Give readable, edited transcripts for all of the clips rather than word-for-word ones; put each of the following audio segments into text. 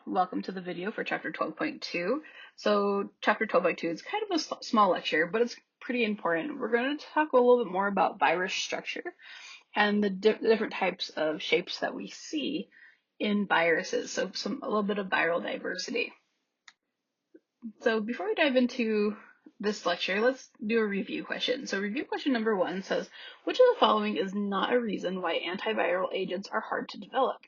welcome to the video for chapter 12.2. So chapter 12.2 is kind of a small lecture, but it's pretty important. We're going to talk a little bit more about virus structure and the different types of shapes that we see in viruses. So a little bit of viral diversity. So before we dive into this lecture, let's do a review question. So review question number 1 says, which of the following is not a reason why antiviral agents are hard to develop?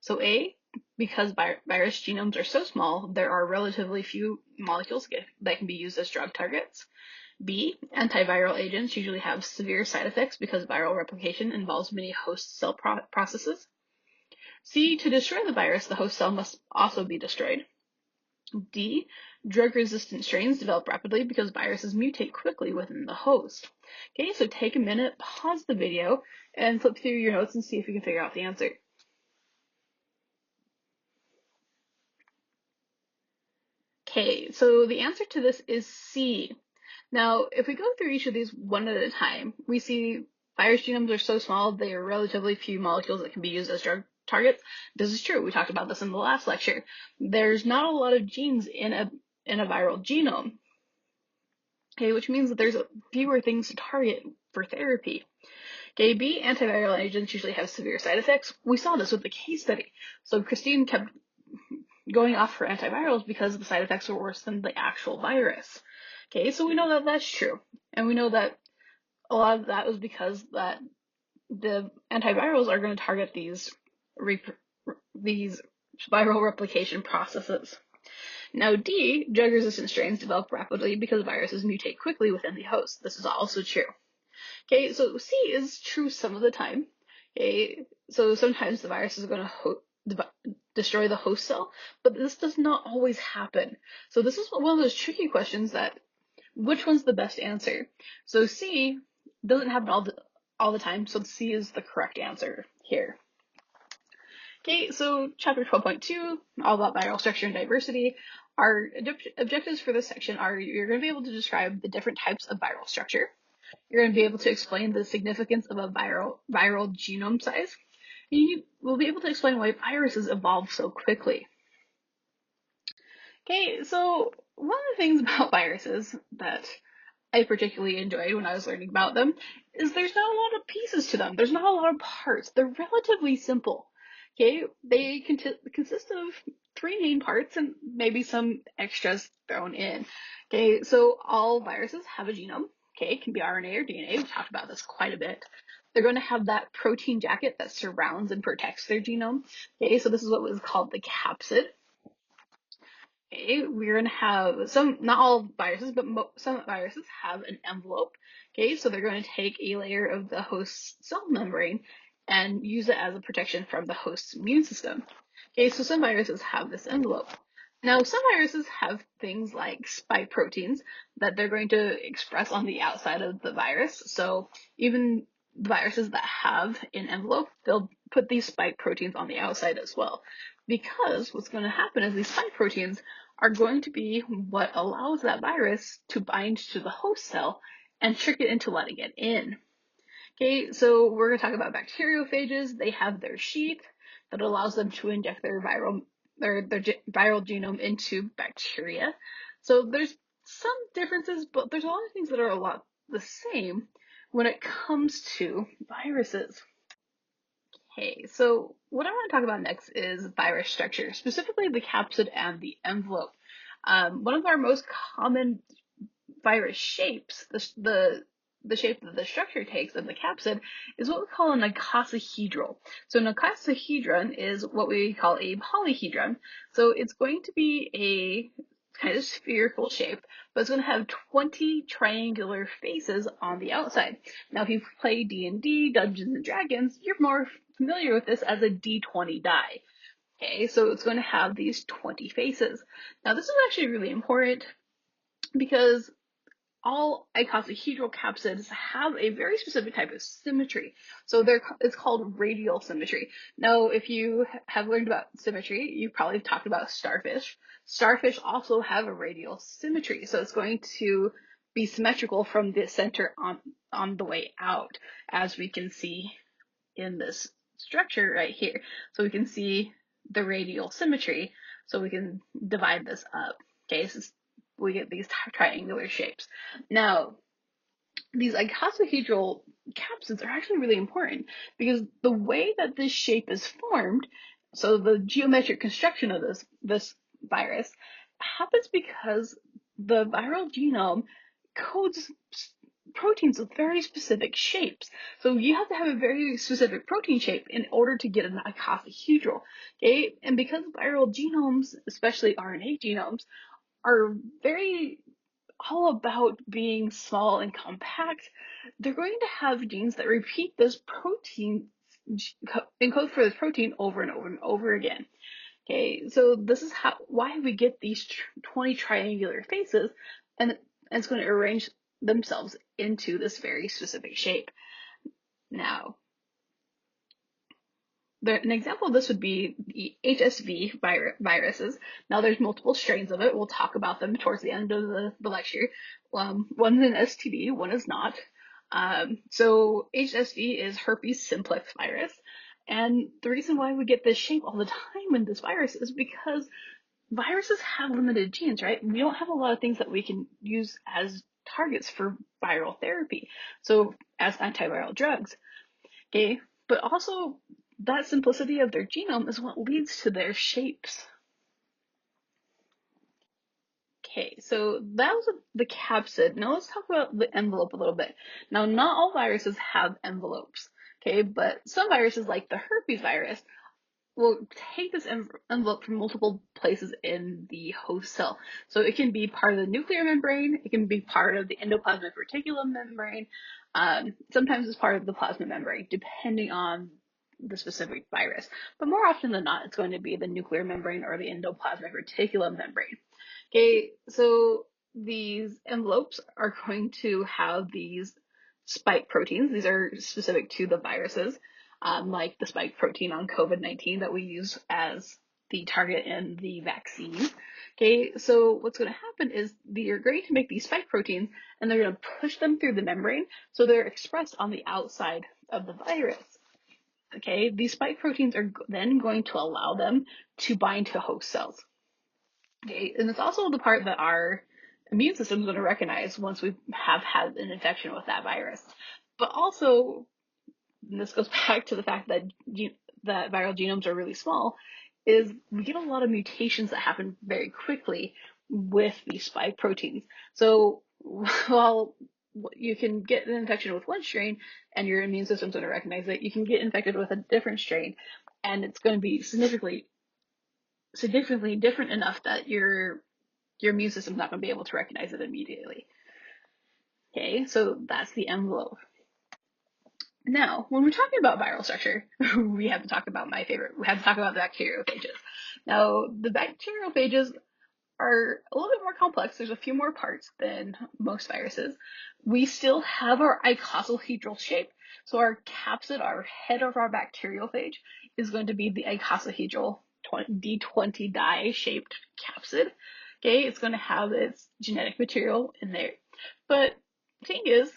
So A, because virus genomes are so small, there are relatively few molecules that can be used as drug targets. B, antiviral agents usually have severe side effects because viral replication involves many host cell processes. C, to destroy the virus, the host cell must also be destroyed. D, drug-resistant strains develop rapidly because viruses mutate quickly within the host. Okay, so take a minute, pause the video, and flip through your notes and see if you can figure out the answer. Okay, so the answer to this is C. Now, if we go through each of these one at a time, we see virus genomes are so small, they are relatively few molecules that can be used as drug targets. This is true. We talked about this in the last lecture. There's not a lot of genes in a viral genome, okay, which means that there's fewer things to target for therapy. Okay, B, antiviral agents usually have severe side effects. We saw this with the case study. So Christine kept going off for antivirals because the side effects were worse than the actual virus. Okay, so we know that that's true. And we know that a lot of that was because that the antivirals are going to target these viral replication processes. Now D, drug-resistant strains develop rapidly because viruses mutate quickly within the host. This is also true. Okay, so C is true some of the time. Okay, so sometimes the virus is going to destroy the host cell, but this does not always happen. So this is one of those tricky questions that, which one's the best answer? So C doesn't happen all the time, so C is the correct answer here. Okay, so chapter 12.2, all about viral structure and diversity. Our objectives for this section are you're going to be able to describe the different types of viral structure. You're going to be able to explain the significance of a viral genome size. And you will be able to explain why viruses evolve so quickly. Okay, so one of the things about viruses that I particularly enjoyed when I was learning about them is there's not a lot of pieces to them. There's not a lot of parts. They're relatively simple. Okay, they consist of 3 main parts and maybe some extras thrown in. Okay, so all viruses have a genome. Okay, it can be RNA or DNA. We've talked about this quite a bit. They're going to have that protein jacket that surrounds and protects their genome. Okay, so this is what was called the capsid. Okay, we're going to have some, not all viruses, but some viruses have an envelope. Okay, so they're going to take a layer of the host cell membrane and use it as a protection from the host's immune system. Okay, so some viruses have this envelope. Now, some viruses have things like spike proteins that they're going to express on the outside of the virus. So even the viruses that have an envelope, they'll put these spike proteins on the outside as well. Because what's going to happen is these spike proteins are going to be what allows that virus to bind to the host cell and trick it into letting it in. Okay, so we're going to talk about bacteriophages. They have their sheath that allows them to inject their viral genome into bacteria. So there's some differences, but there's a lot of things that are a lot the same when it comes to viruses. Okay, so what I want to talk about next is virus structure, specifically the capsid and the envelope. One of our most common virus shapes, the shape that the structure takes of the capsid, is what we call an icosahedral. So an icosahedron is what we call a polyhedron. So it's going to be a kind of spherical shape, but it's going to have 20 triangular faces on the outside. Now, if you play D&D, Dungeons and Dragons, you're more familiar with this as a D20 die. Okay, so it's going to have these 20 faces. Now, this is actually really important because all icosahedral capsids have a very specific type of symmetry. So it's called radial symmetry. Now, if you have learned about symmetry, you've probably talked about starfish. Starfish also have a radial symmetry. So it's going to be symmetrical from the center on the way out, as we can see in this structure right here. So we can see the radial symmetry, so we can divide this up. Okay, so we get these triangular shapes. Now, these icosahedral capsids are actually really important because the way that this shape is formed, so the geometric construction of this virus, happens because the viral genome codes proteins with very specific shapes. So you have to have a very specific protein shape in order to get an icosahedral. Okay, and because viral genomes, especially RNA genomes, are very all about being small and compact, they're going to have genes that repeat this protein, encode for this protein over and over and over again. Okay, so this is why we get these 20 triangular faces, and it's going to arrange themselves into this very specific shape. Now, an example of this would be the HSV viruses. Now, there's multiple strains of it. We'll talk about them towards the end of the lecture. One's an STD, one is not. So HSV is herpes simplex virus. And the reason why we get this shape all the time in this virus is because viruses have limited genes, right? We don't have a lot of things that we can use as targets for viral therapy, so as antiviral drugs. Okay, but also that simplicity of their genome is what leads to their shapes. Okay, so that was the capsid. Now let's talk about the envelope a little bit. Now, not all viruses have envelopes, okay, but some viruses, like the herpes virus, will take this envelope from multiple places in the host cell. So it can be part of the nuclear membrane, it can be part of the endoplasmic reticulum membrane, sometimes it's part of the plasma membrane, depending on the specific virus. But more often than not, it's going to be the nuclear membrane or the endoplasmic reticulum membrane. Okay, so these envelopes are going to have these spike proteins. These are specific to the viruses, like the spike protein on COVID-19 that we use as the target in the vaccine. Okay, so what's going to happen is you're going to make these spike proteins and they're going to push them through the membrane, so they're expressed on the outside of the virus. Okay, these spike proteins are then going to allow them to bind to host cells. Okay, and it's also the part that our immune system is going to recognize once we have had an infection with that virus. But also, and this goes back to the fact that that viral genomes are really small, is we get a lot of mutations that happen very quickly with these spike proteins. So while you can get an infection with one strain and your immune system's going to recognize it, you can get infected with a different strain and it's going to be significantly different enough that your immune system's not going to be able to recognize it immediately. Okay, so that's the envelope. Now, when we're talking about viral structure, we have to talk about my favorite. We have to talk about the bacteriophages. Now, the bacteriophages are a little bit more complex. There's a few more parts than most viruses. We still have our icosahedral shape. So our capsid, our head of our bacteriophage, is going to be the icosahedral D20 dye shaped capsid. Okay, it's going to have its genetic material in there. But the thing is,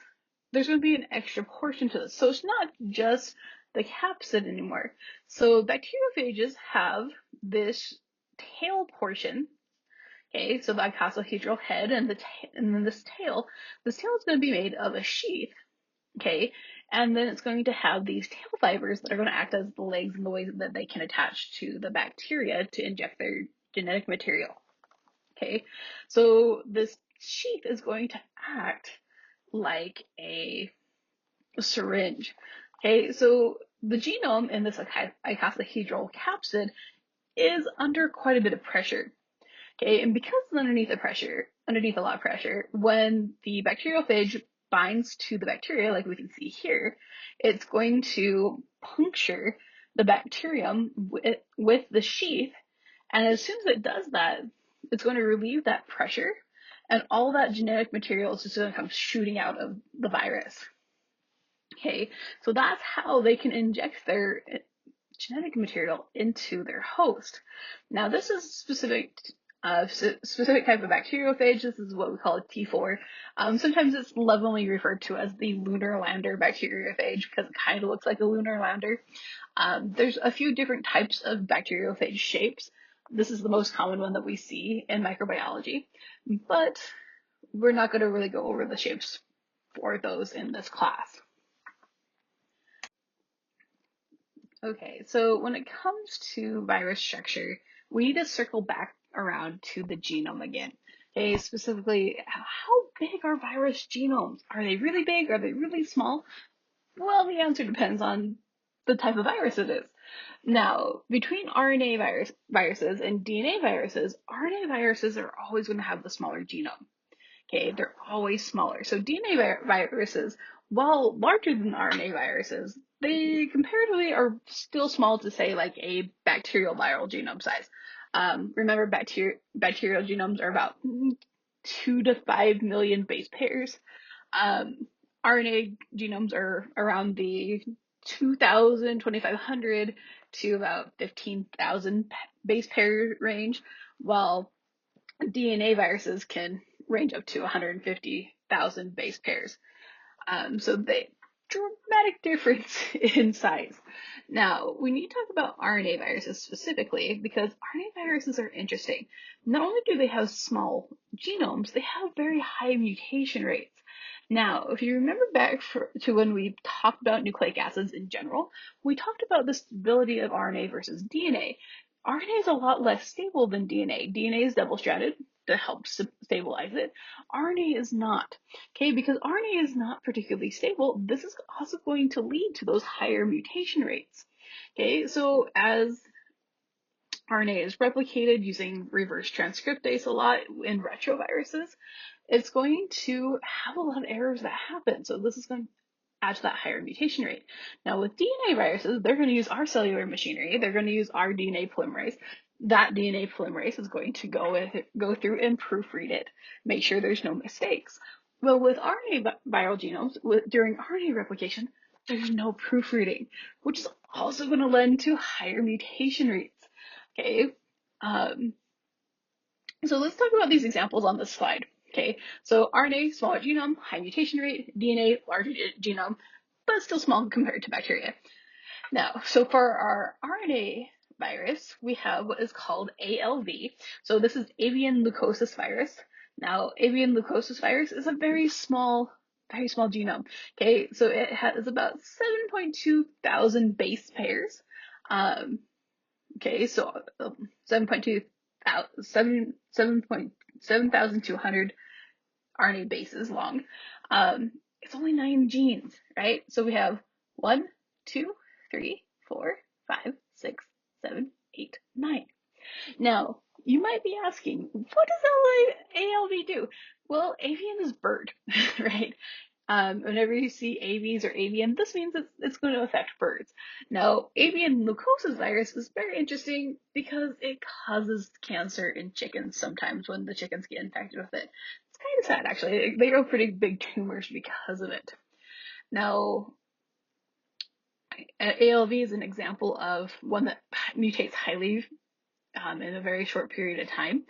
there's going to be an extra portion to this. So it's not just the capsid anymore. So bacteriophages have this tail portion. Okay, so the icosahedral head and then this tail. This tail is going to be made of a sheath. Okay, and then it's going to have these tail fibers that are going to act as the legs and the ways that they can attach to the bacteria to inject their genetic material. Okay, so this sheath is going to act like a syringe. Okay, so the genome in this icosahedral capsid is under quite a bit of pressure. Okay, and because it's underneath a lot of pressure, when the bacteriophage binds to the bacteria, like we can see here, it's going to puncture the bacterium with the sheath, and as soon as it does that, it's going to relieve that pressure, and all that genetic material is just going to come shooting out of the virus. Okay, so that's how they can inject their genetic material into their host. Now, this is specific specific type of bacteriophage. This is what we call a T4. Sometimes it's lovingly referred to as the lunar lander bacteriophage because it kind of looks like a lunar lander. There's a few different types of bacteriophage shapes. This is the most common one that we see in microbiology, but we're not going to really go over the shapes for those in this class. Okay, so when it comes to virus structure, we need to circle back around to the genome again. Okay, specifically, how big are virus genomes? Are they really big? Are they really small? Well, the answer depends on the type of virus it is. Now, between viruses and DNA viruses, RNA viruses are always going to have the smaller genome. Okay, they're always smaller. So DNA viruses, while larger than RNA viruses, they comparatively are still small to say like a bacterial viral genome size. Remember, bacterial genomes are about 2 to 5 million base pairs. Um, RNA genomes are around the 2,000, 2,500 to about 15,000 base pair range, while DNA viruses can range up to 150,000 base pairs. So they dramatic difference in size. Now, we need to talk about RNA viruses specifically because RNA viruses are interesting. Not only do they have small genomes, they have very high mutation rates. Now, if you remember back to when we talked about nucleic acids in general, we talked about the stability of RNA versus DNA. RNA is a lot less stable than DNA. DNA is double-stranded to help stabilize it. RNA is not. Okay, because RNA is not particularly stable, this is also going to lead to those higher mutation rates. Okay, so as RNA is replicated using reverse transcriptase a lot in retroviruses, it's going to have a lot of errors that happen. So this is going to add to that higher mutation rate. Now with DNA viruses, they're going to use our cellular machinery. They're going to use our DNA polymerase. That DNA polymerase is going to go through and proofread it, make sure there's no mistakes. Well, with RNA viral genomes, during RNA replication, there's no proofreading, which is also going to lend to higher mutation rates. Okay, so let's talk about these examples on this slide. Okay, so RNA, smaller genome, high mutation rate, DNA, larger genome, but still small compared to bacteria. Now, so for our RNA virus, we have what is called ALV. So this is avian leukosis virus. Now, avian leukosis virus is a very small genome. Okay, so it has about 7.2 thousand base pairs. Okay, so 7,200 RNA bases long. It's only 9 genes, right? So we have 1, 2, 3, 4, 5, 6, 7, 8, 9. Now, you might be asking, what does ALV do? Well, avian is bird, right? Whenever you see AVs or avian, this means it's going to affect birds. Now, avian leukosis virus is very interesting because it causes cancer in chickens sometimes when the chickens get infected with it. It's kind of sad, actually. They grow pretty big tumors because of it. Now, ALV is an example of one that mutates highly in a very short period of time.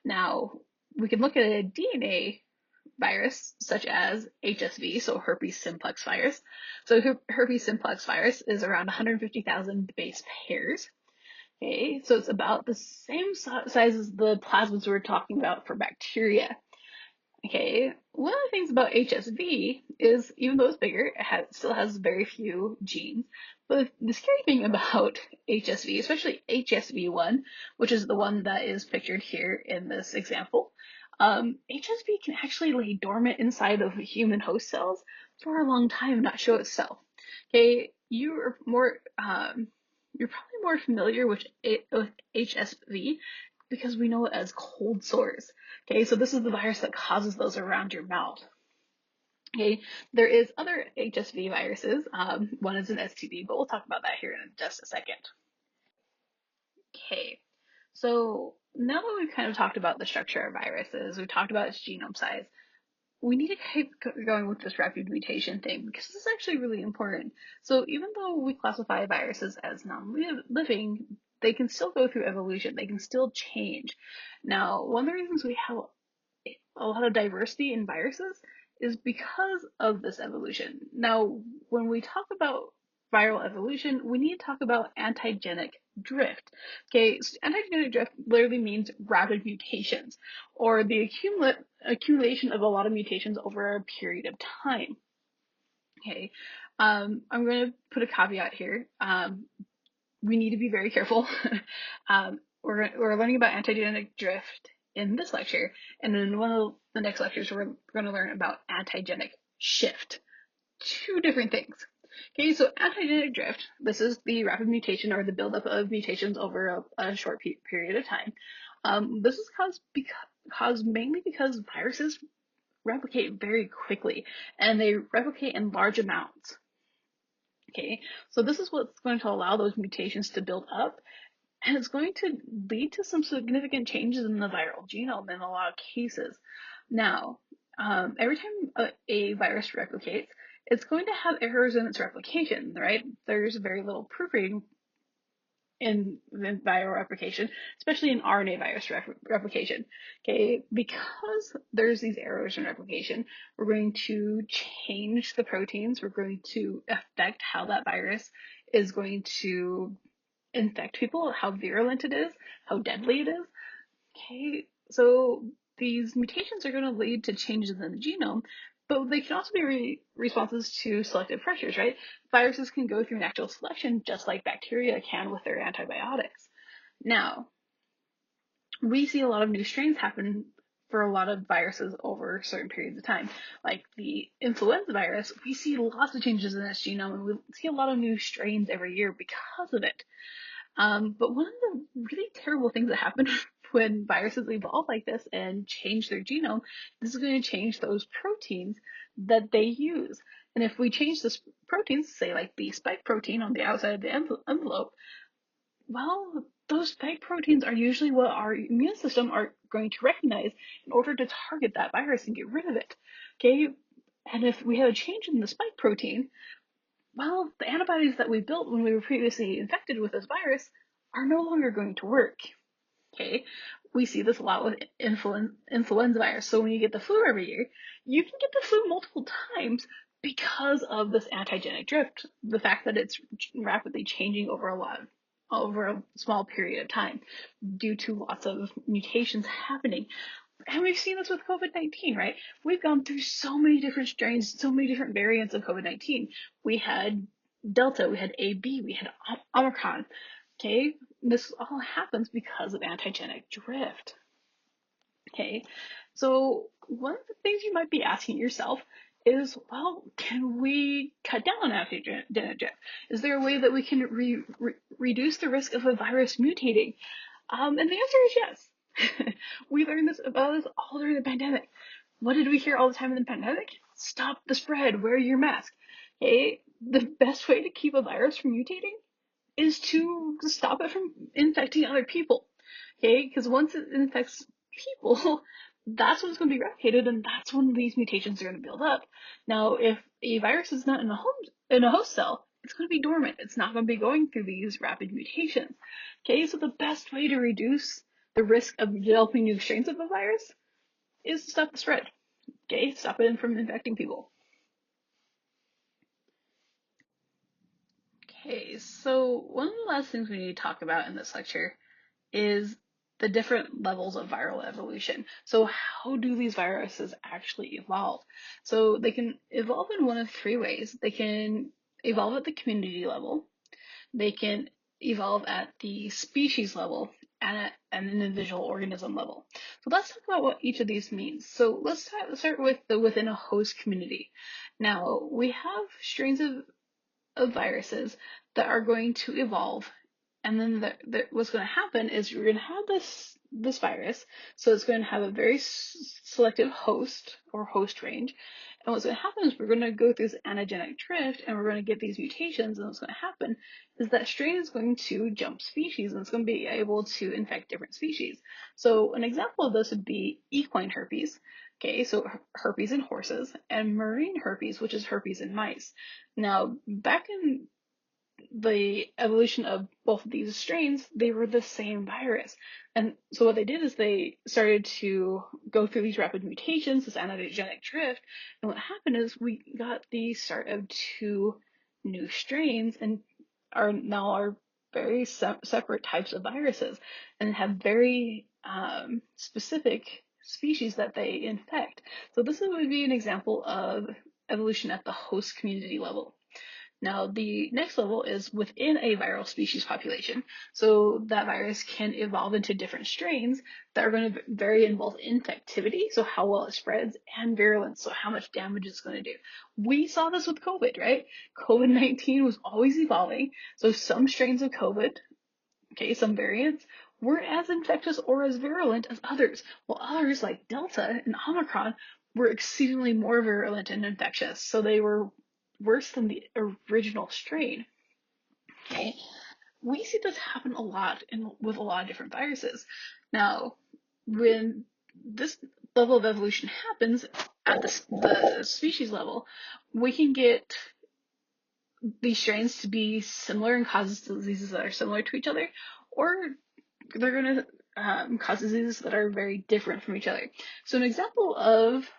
Now, we can look at a DNA virus such as HSV, so herpes simplex virus. So herpes simplex virus is around 150,000 base pairs. Okay, so it's about the same size as the plasmids we were talking about for bacteria. Okay, one of the things about HSV is even though it's bigger, it still has very few genes. But the scary thing about HSV, especially HSV1, which is the one that is pictured here in this example, HSV can actually lay dormant inside of human host cells for a long time and not show itself. Okay, you're probably more familiar with HSV because we know it as cold sores. Okay, so this is the virus that causes those around your mouth. Okay, there is other HSV viruses. One is an STD, but we'll talk about that here in just a second. Okay, so now that we've kind of talked about the structure of viruses, we've talked about its genome size, we need to keep going with this rapid mutation thing because this is actually really important. So even though we classify viruses as non-living, they can still go through evolution. They can still change. Now, one of the reasons we have a lot of diversity in viruses is because of this evolution. Now, when we talk about viral evolution, we need to talk about antigenic drift. Okay, so antigenic drift literally means rapid mutations, or the accumulation of a lot of mutations over a period of time. Okay, I'm going to put a caveat here. We need to be very careful. We're learning about antigenic drift in this lecture, and in one of the next lectures, we're going to learn about antigenic shift. Two different things. Okay, so antigenic drift, this is the rapid mutation or the buildup of mutations over a short period of time. This is caused mainly because viruses replicate very quickly, and they replicate in large amounts. Okay, so this is what's going to allow those mutations to build up, and it's going to lead to some significant changes in the viral genome in a lot of cases. Now, every time a virus replicates, it's going to have errors in its replication, right? There's very little proofreading in viral replication, especially in RNA virus replication. Okay, because there's these errors in replication, we're going to change the proteins. We're going to affect how that virus is going to infect people, how virulent it is, how deadly it is. Okay, so these mutations are going to lead to changes in the genome, but they can also be responses to selective pressures, right? Viruses can go through natural selection just like bacteria can with their antibiotics. Now, we see a lot of new strains happen for a lot of viruses over certain periods of time. Like the influenza virus, we see lots of changes in its genome, and we see a lot of new strains every year because of it. But one of the really terrible things that happen when viruses evolve like this and change their genome, this is going to change those proteins that they use. And if we change the proteins, say like the spike protein on the outside of the envelope, well, those spike proteins are usually what our immune system are going to recognize in order to target that virus and get rid of it. Okay? And if we have a change in the spike protein, well, the antibodies that we built when we were previously infected with this virus are no longer going to work. Okay, we see this a lot with influenza virus. So when you get the flu every year, you can get the flu multiple times because of this antigenic drift, the fact that it's rapidly changing over a small period of time due to lots of mutations happening. And we've seen this with COVID-19, right? We've gone through so many different strains, so many different variants of COVID-19. We had Delta, we had AB, we had Omicron. Okay, this all happens because of antigenic drift. Okay, so one of the things you might be asking yourself is, well, can we cut down on antigenic drift? Is there a way that we can reduce the risk of a virus mutating? And the answer is yes. We learned about this all during the pandemic. What did we hear all the time in the pandemic? Stop the spread, wear your mask. Okay, the best way to keep a virus from mutating is to stop it from infecting other people. Okay, because once it infects people, that's when it's going to be replicated, and that's when these mutations are going to build up. Now, if a virus is not in a host cell, it's going to be dormant. It's not going to be going through these rapid mutations. Okay, so the best way to reduce the risk of developing new strains of the virus is to stop the spread. Okay, stop it from infecting people. Okay, so one of the last things we need to talk about in this lecture is the different levels of viral evolution. So how do these viruses actually evolve? So they can evolve in one of three ways. They can evolve at the community level, they can evolve at the species level, and at an individual organism level. So let's talk about what each of these means. So let's start with the within a host community. Now, we have strains of viruses that are going to evolve, and then what's going to happen is you're going to have this virus, so it's going to have a very selective host or host range, and what's going to happen is we're going to go through this antigenic drift, and we're going to get these mutations, and what's going to happen is that strain is going to jump species, and it's going to be able to infect different species. So an example of this would be equine herpes. Okay, so herpes in horses, and marine herpes, which is herpes in mice. Now, back in the evolution of both of these strains, they were the same virus. And so what they did is they started to go through these rapid mutations, this antigenic drift. And what happened is we got the start of two new strains and are very separate types of viruses and have very specific species that they infect. So this would be an example of evolution at the host community level. Now, the next level is within a viral species population. So that virus can evolve into different strains that are going to vary in both infectivity, so how well it spreads, and virulence, so how much damage it's going to do. We saw this with COVID, right? COVID-19 was always evolving. So some strains of COVID, okay, some variants, weren't as infectious or as virulent as others, while others like Delta and Omicron were exceedingly more virulent and infectious. So they were worse than the original strain. Okay, we see this happen a lot with a lot of different viruses. Now, when this level of evolution happens at the species level, we can get these strains to be similar and cause diseases that are similar to each other, or they're going to cause diseases that are very different from each other. So an example of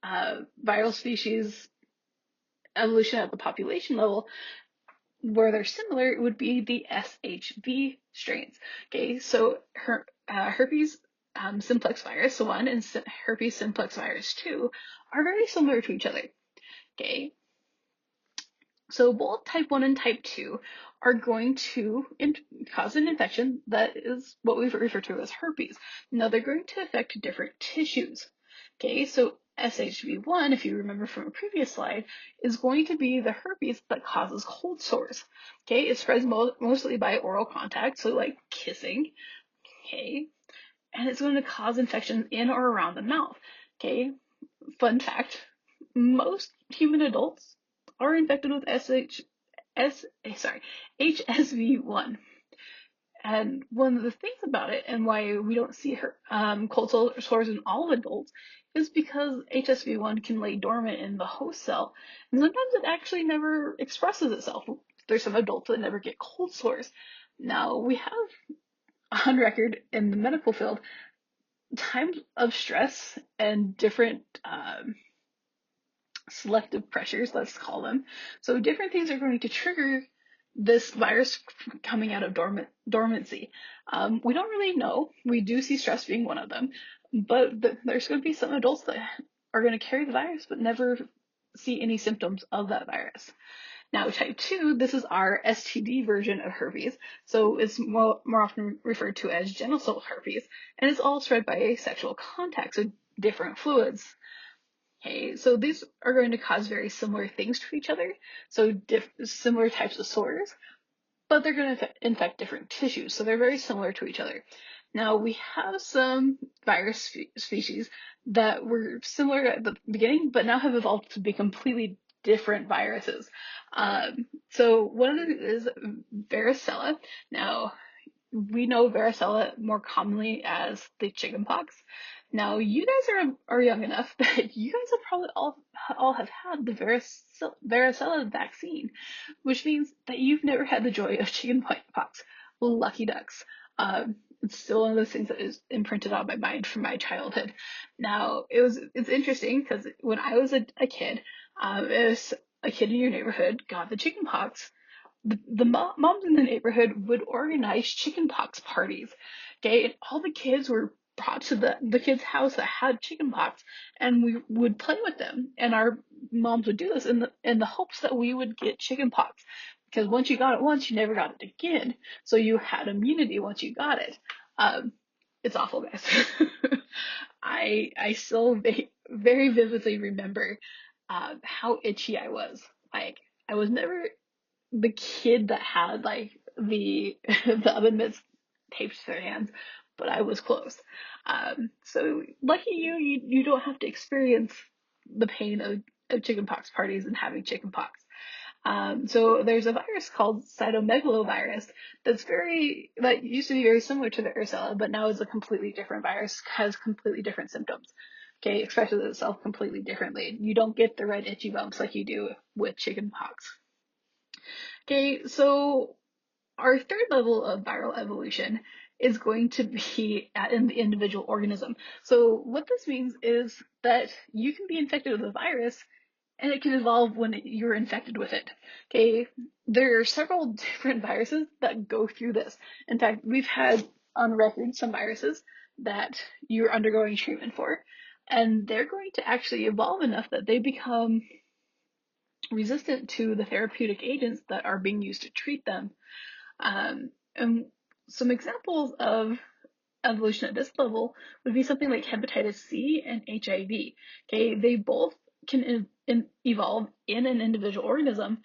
viral species evolution at the population level where they're similar would be the SHV strains. Okay, so herpes simplex virus 1 and herpes simplex virus 2 are very similar to each other. Okay, so both type 1 and type 2 are going to cause an infection that is what we refer to as herpes. Now they're going to affect different tissues. Okay, so SHV1, if you remember from a previous slide, is going to be the herpes that causes cold sores. Okay, it spreads mostly by oral contact, so like kissing. Okay, and it's going to cause infections in or around the mouth. Okay, fun fact, most human adults are infected with HSV1. And one of the things about it and why we don't see cold sores in all adults is because HSV1 can lay dormant in the host cell, and sometimes it actually never expresses itself. There's some adults that never get cold sores. Now, we have on record in the medical field times of stress and different selective pressures, let's call them. So different things are going to trigger this virus coming out of dormancy. We don't really know. We do see stress being one of them, but there's going to be some adults that are going to carry the virus but never see any symptoms of that virus. Now, type 2, this is our STD version of herpes, so it's more often referred to as genital herpes, and it's all spread by sexual contact, so different fluids. Okay, so these are going to cause very similar things to each other, so similar types of sores, but they're going to infect different tissues, so they're very similar to each other. Now, we have some virus species that were similar at the beginning, but now have evolved to be completely different viruses. So one of them is varicella. Now, we know varicella more commonly as the chickenpox. Now, you guys are young enough that you guys have probably all have had the varicella vaccine, which means that you've never had the joy of chickenpox. Lucky ducks. It's still one of those things that is imprinted on my mind from my childhood. Now, it's interesting because when I was a kid, if a kid in your neighborhood got the chickenpox, the moms in the neighborhood would organize chickenpox parties. Okay, and all the kids were brought to the kid's house that had chickenpox, and we would play with them. And our moms would do this in the hopes that we would get chickenpox, because once you got it once, you never got it again. So you had immunity once you got it. It's awful, guys. I still very vividly remember how itchy I was. Like, I was never the kid that had like the oven mitts taped to their hands, but I was close. So lucky you don't have to experience the pain of chickenpox parties and having chickenpox. So there's a virus called cytomegalovirus that used to be very similar to the varicella, but now is a completely different virus, has completely different symptoms. Okay, expresses itself completely differently. You don't get the red itchy bumps like you do with chickenpox. Okay, so our third level of viral evolution is going to be in the individual organism. So what this means is that you can be infected with a virus and it can evolve when you're infected with it. Okay, there are several different viruses that go through this. In fact, we've had on record some viruses that you're undergoing treatment for, and they're going to actually evolve enough that they become resistant to the therapeutic agents that are being used to treat them. And some examples of evolution at this level would be something like hepatitis C and HIV. Okay, they both can evolve in an individual organism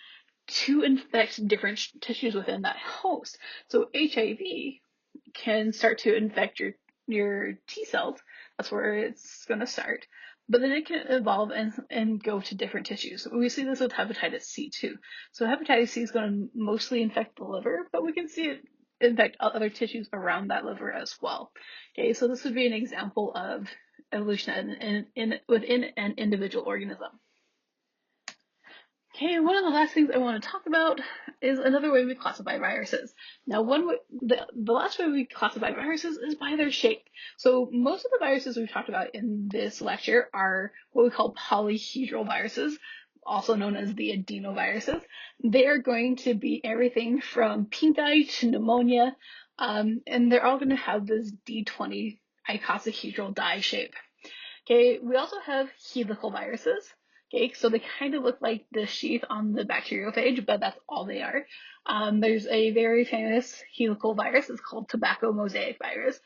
to infect different tissues within that host. So HIV can start to infect your T cells. That's where it's going to start. But then it can evolve and go to different tissues. We see this with hepatitis C too. So hepatitis C is going to mostly infect the liver, but we can see it infect other tissues around that liver as well. Okay, so this would be an example of evolution within an individual organism. Okay, one of the last things I want to talk about is another way we classify viruses. Now, the last way we classify viruses is by their shape. So most of the viruses we've talked about in this lecture are what we call polyhedral viruses, also known as the adenoviruses. They are going to be everything from pink eye to pneumonia, and they're all going to have this D20 icosahedral dye shape. Okay, we also have helical viruses. Okay, so they kind of look like the sheath on the bacteriophage, but that's all they are. There's a very famous helical virus. It's called tobacco mosaic virus.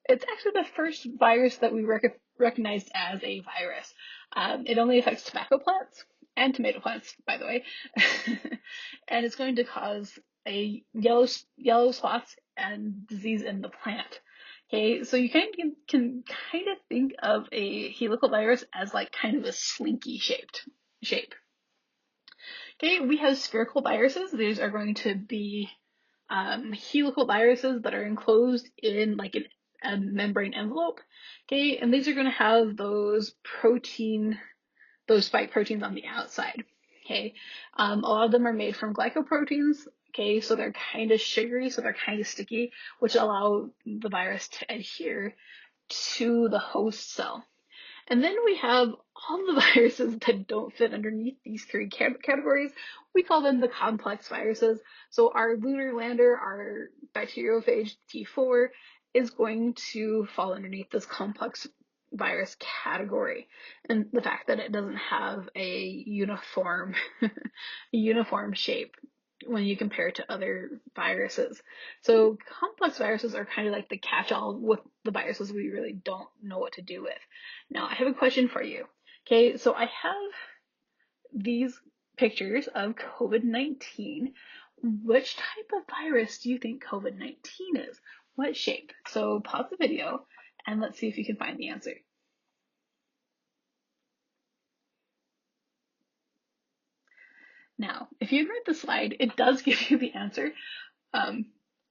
It's actually the first virus that we recognized as a virus. It only affects tobacco plants and tomato plants, by the way. And it's going to cause a yellow spots and disease in the plant. Okay, so you can kind of think of a helical virus as like kind of a slinky shape. Okay, we have spherical viruses. These are going to be helical viruses that are enclosed in like a membrane envelope. Okay, and these are going to have those spike proteins on the outside. Okay, a lot of them are made from glycoproteins. Okay, so they're kind of sugary, so they're kind of sticky, which allow the virus to adhere to the host cell. And then we have all the viruses that don't fit underneath these three categories. We call them the complex viruses. So our lunar lander, our bacteriophage T4, is going to fall underneath this complex virus category. And the fact that it doesn't have a uniform shape when you compare it to other viruses. So complex viruses are kind of like the catch-all with the viruses we really don't know what to do with. Now, I have a question for you. Okay, so I have these pictures of COVID-19. Which type of virus do you think COVID-19 is? What shape? So pause the video and let's see if you can find the answer. Now, if you read the slide, it does give you the answer.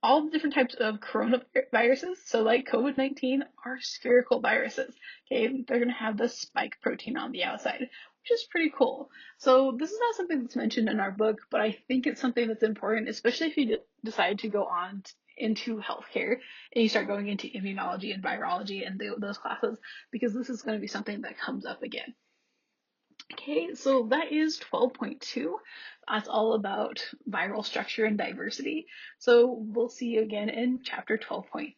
All the different types of coronaviruses, so like COVID-19, are spherical viruses. Okay, they're going to have the spike protein on the outside, which is pretty cool. So this is not something that's mentioned in our book, but I think it's something that's important, especially if you decide to go on into healthcare and you start going into immunology and virology and those classes, because this is going to be something that comes up again. Okay, so that is 12.2. That's all about viral structure and diversity. So we'll see you again in chapter 12.3.